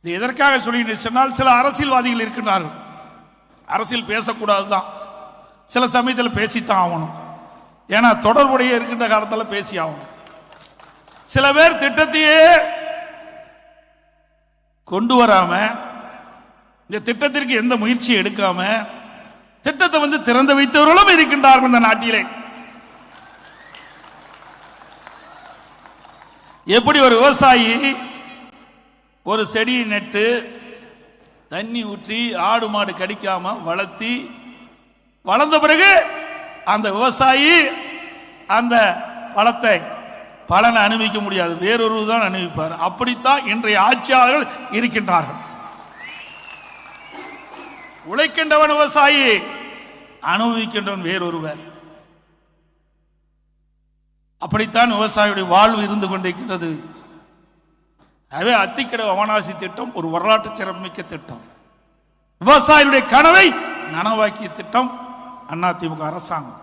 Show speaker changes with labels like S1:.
S1: இது எதற்காக சொல்லிட்டு சொன்னால், சில அரசியல்வாதிகள் இருக்கின்றார்கள், அரசியல் பேசக்கூடாதுதான், சில சமயத்தில் பேசித்தான் ஆகணும், ஏன்னா தொடர்புடைய இருக்கின்ற காலத்தில் பேசி ஆகணும். சில பேர் திட்டத்தையே கொண்டு வராம, இந்த திட்டத்திற்கு எந்த முயற்சியை எடுக்காம திட்டத்தை திறந்து வைத்தவர்களும் இருக்கின்றார்கள் இந்த நாட்டிலே. எப்படி ஒரு விவசாயி ஒரு செடியை நட்டு தண்ணி ஊற்றி ஆடு மாடு கடிக்காம வளர்த்தி வளர்ந்த பிறகு அந்த விவசாயி அந்த பழத்தை பலனை அனுபவிக்க முடியாது, வேறொரு தான் அனுபவிப்பார். அப்படித்தான் இன்றைய ஆட்சியாளர்கள் இருக்கின்றார்கள். உழைக்கின்றவன் விவசாயி, அனுபவிக்கின்றவன் வேறொருவர். அப்படித்தான் விவசாயியுடைய வாழ்வு இருந்து கொண்டிருக்கிறது. எனவே அத்திக்கடவு அவனாசி திட்டம் ஒரு வரலாற்று சிறப்புமிக்க திட்டம். விவசாயியுடைய கனவை நனவாக்கிய திட்டம் அதிமுக அரசாங்கம்.